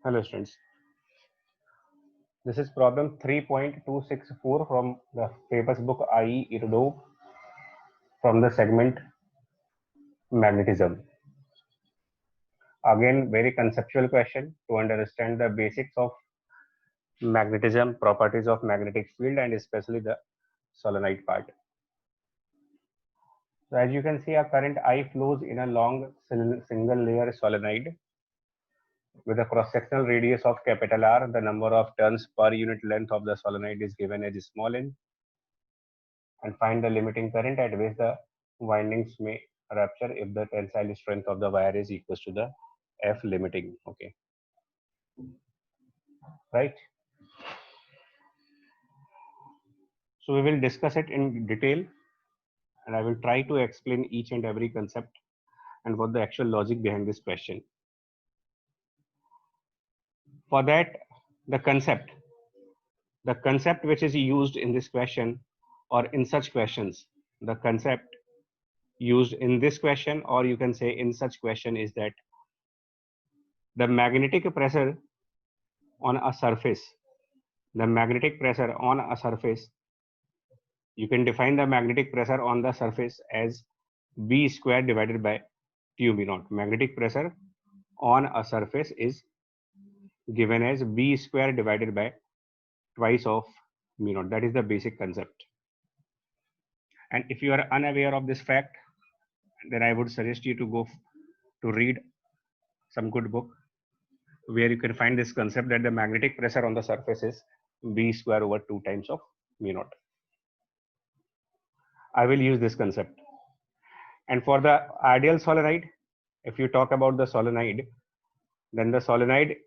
Hello students, this is problem 3.264 from the famous book IE Erudove from the segment magnetism. Again, very conceptual question to understand the basics of magnetism, properties of magnetic field, and especially the solenoid part. So as you can see, a current I flows in a long single layer solenoid with a cross-sectional radius of capital R. The number of turns per unit length of the solenoid is given as small n, and find the limiting current at which the windings may rupture if the tensile strength of the wire is equal to the F limiting. Okay, right? So we will discuss it in detail, and I will try to explain each and every concept and what the actual logic behind this question. For that, the concept which is used in this question or in such questions, the concept used in this question, or you can say in such question, is that the magnetic pressure on a surface, you can define the magnetic pressure on the surface as B square divided by mu naught. Magnetic pressure on a surface is given as B square divided by twice of mu naught. That is the basic concept. And if you are unaware of this fact, then I would suggest you to go to read some good book where you can find this concept that the magnetic pressure on the surface is B square over 2 times of mu naught. I will use this concept. And for the ideal solenoid, if you talk about the solenoid, then the solenoid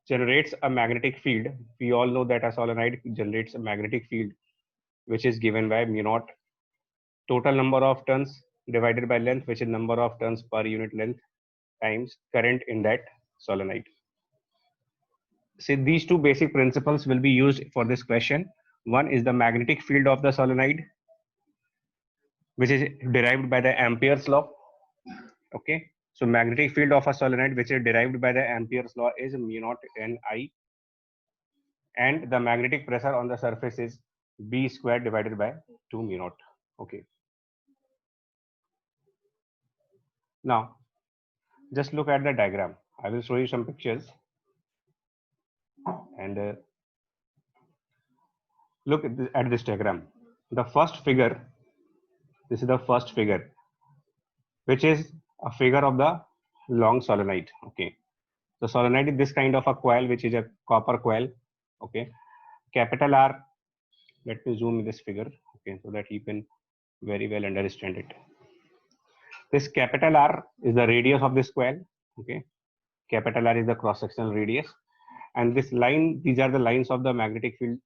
generates a magnetic field. We all know that a solenoid generates a magnetic field, which is given by mu naught total number of turns divided by length, which is number of turns per unit length times current in that solenoid. See, these two basic principles will be used for this question. One is the magnetic field of the solenoid, which is derived by the Ampere's law. Okay, so magnetic field of a solenoid, which is derived by the Ampere's law, is mu naught n I, and the magnetic pressure on the surface is B squared divided by 2 mu naught. Okay. Now, just look at the diagram. I will show you some pictures, and look at this diagram. The first figure, this is the first figure, which is a figure of the long solenoid. Okay, the solenoid is this kind of a coil, which is a copper coil. Okay, capital R. Let me zoom in this figure. Okay, so that you can very well understand it. This capital R is the radius of this coil. Okay, capital R is the cross-sectional radius, and this line, these are the lines of the magnetic field,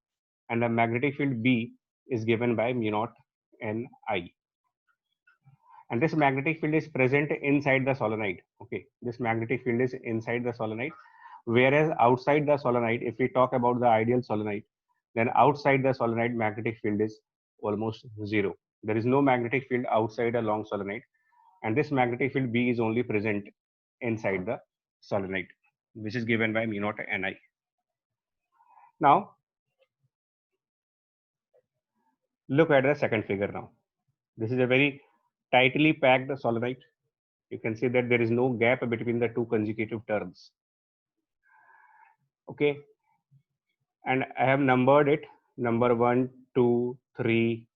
and the magnetic field B is given by mu naught n I. And this magnetic field is present inside the solenoid. Okay, this magnetic field is inside the solenoid, whereas outside the solenoid, if we talk about the ideal solenoid, then outside the solenoid magnetic field is almost zero. There is no magnetic field outside a long solenoid, and this magnetic field B is only present inside the solenoid, which is given by mu naught Ni. Now, look at the second figure now. This is a very tightly packed solenoid. You can see that there is no gap between the two consecutive turns. Okay, and I have numbered it, number 1, 2, 3,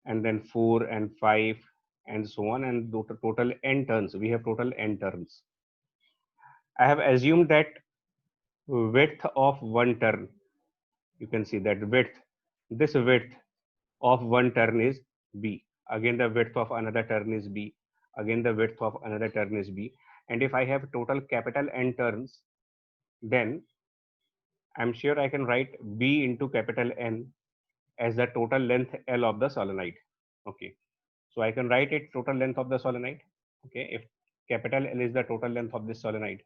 and then 4 and 5 and so on, and total n turns. We have total n turns. I have assumed that width of one turn, you can see that this width of one turn is B. Again, the width of another turn is B. Again, the width of another turn is B. And if I have total capital N turns, then I'm sure I can write B into capital N as the total length L of the solenoid. Okay, so I can write it total length of the solenoid. Okay, if capital L is the total length of this solenoid,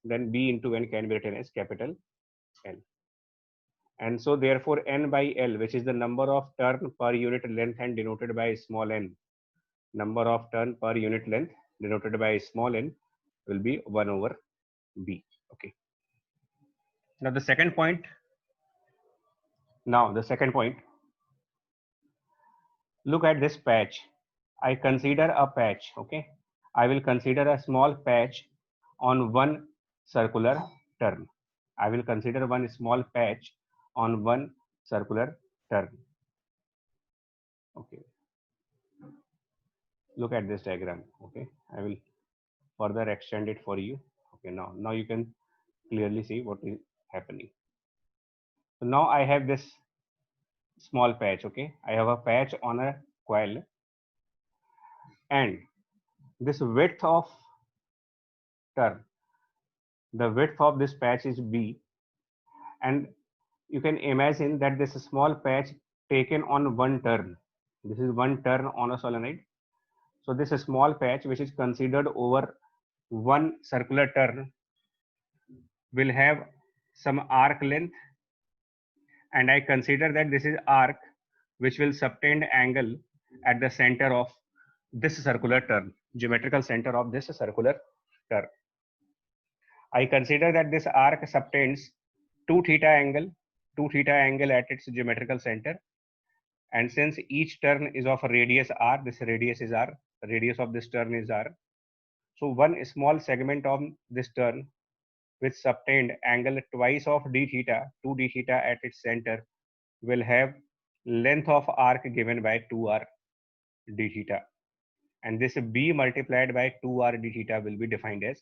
then B into N can be written as capital L. And so therefore N by L, which is the number of turn per unit length and denoted by small n, number of turn per unit length denoted by small n, will be 1 over B. Okay. Now the second point. Now the second point. Look at this patch. I consider a patch. Okay. I will consider a small patch on one circular turn. I will consider one small patch on one circular turn. Okay. Look at this diagram. Okay. I will further extend it for you. Okay. Now you can clearly see what is happening. So now I have this small patch. Okay. I have a patch on a coil, and this width of turn, the width of this patch is B, and you can imagine that this small patch taken on one turn. This is one turn on a solenoid. So this small patch, which is considered over one circular turn, will have some arc length, and I consider that this is arc which will subtend angle at the center of this circular turn, geometrical center of this circular turn. I consider that this arc subtends 2 theta angle at its geometrical center. And since each turn is of a radius r, this radius is r, the radius of this turn is r. So one small segment of this turn with subtend angle twice of d theta, 2 d theta at its center, will have length of arc given by 2r d theta. And this b multiplied by 2r d theta will be defined as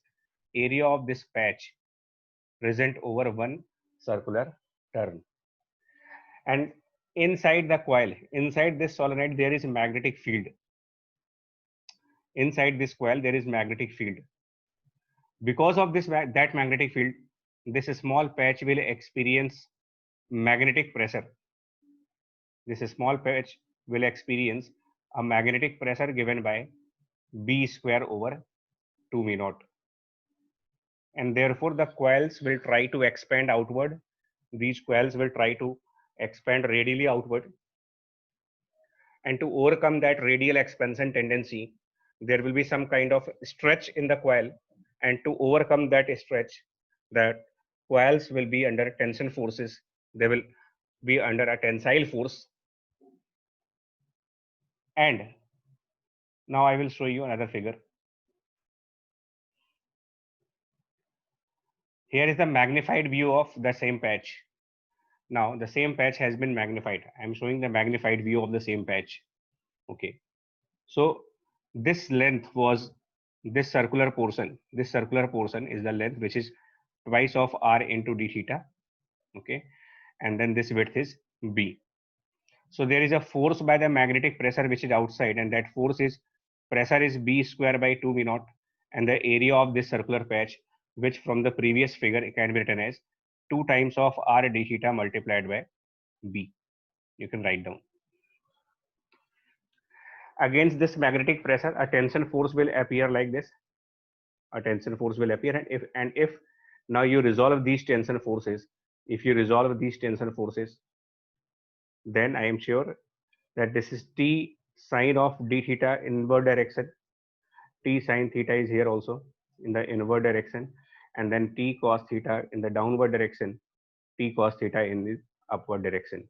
area of this patch present over one circular turn. And inside the coil, inside this solenoid, there is a magnetic field. Inside this coil, there is magnetic field. Because of that magnetic field, this small patch will experience magnetic pressure. This small patch will experience a magnetic pressure given by B square over 2 mu naught. And therefore, the coils will try to expand outward. These coils will try to expand radially outward. And to overcome that radial expansion tendency, there will be some kind of stretch in the coil. And to overcome that stretch, the coils will be under tension forces. They will be under a tensile force. And now I will show you another figure. Here is the magnified view of the same patch. Now the same patch has been magnified. I'm showing the magnified view of the same patch. Okay. So this length was this circular portion. This circular portion is the length which is twice of r into d theta. Okay. And then this width is b. So there is a force by the magnetic pressure which is outside, and that force is pressure is b square by 2 mu naught, and the area of this circular patch, which from the previous figure can be written as 2 times of r d theta multiplied by b. You can write down. Against this magnetic pressure, a tension force will appear like this. A tension force will appear, and if now you resolve these tension forces, if you resolve these tension forces, then I am sure that this is t sine of d theta inward direction. T sine theta is here also in the inward direction, and then t cos theta in the downward direction, t cos theta in the upward direction.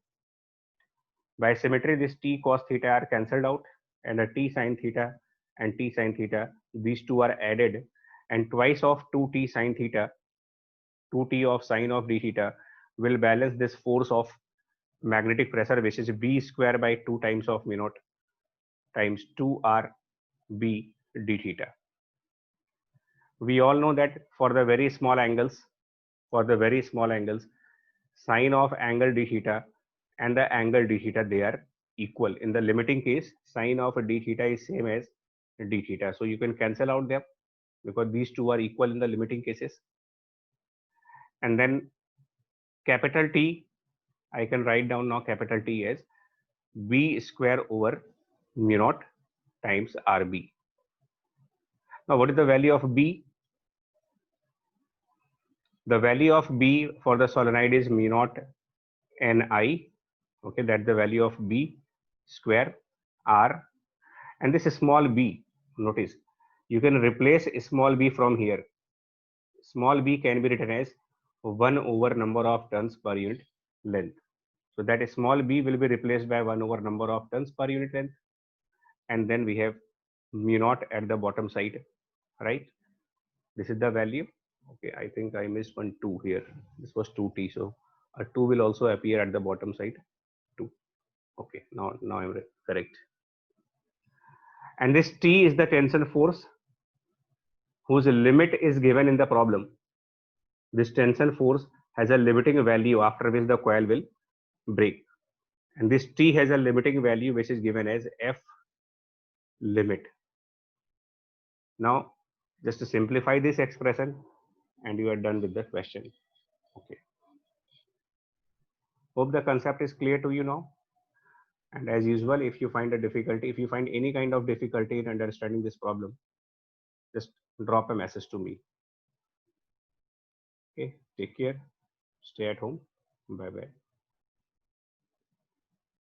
By symmetry, this t cos theta are cancelled out, and the t sine theta and t sine theta, these two are added, and twice of 2t sine theta, 2t of sine of d theta will balance this force of magnetic pressure, which is b square by 2 times of mu naught times 2r b d theta. We all know that for the very small angles, sine of angle d theta and the angle d theta, they are equal. In the limiting case, sine of d theta is same as d theta. So you can cancel out them because these two are equal in the limiting cases. And then capital T, I can write down now capital T as b square over mu naught times RB. Now what is the value of B? The value of B for the solenoid is mu naught Ni. Okay, that's the value of B square R. And this small b, notice, you can replace small b from here. Small b can be written as 1 over number of turns per unit length. So that small b will be replaced by 1 over number of turns per unit length. And then we have mu naught at the bottom side, right? This is the value. Okay, I think I missed one 2 here. This was 2t. So a 2 will also appear at the bottom side. 2. Okay, now I'm correct. And this T is the tensile force whose limit is given in the problem. This tensile force has a limiting value after which the coil will break. And this T has a limiting value which is given as F limit. Now, just to simplify this expression, and you are done with the question. Okay. Hope the concept is clear to you now. And as usual, if you find a difficulty, if you find any kind of difficulty in understanding this problem, just drop a message to me. Okay, take care, stay at home, bye bye.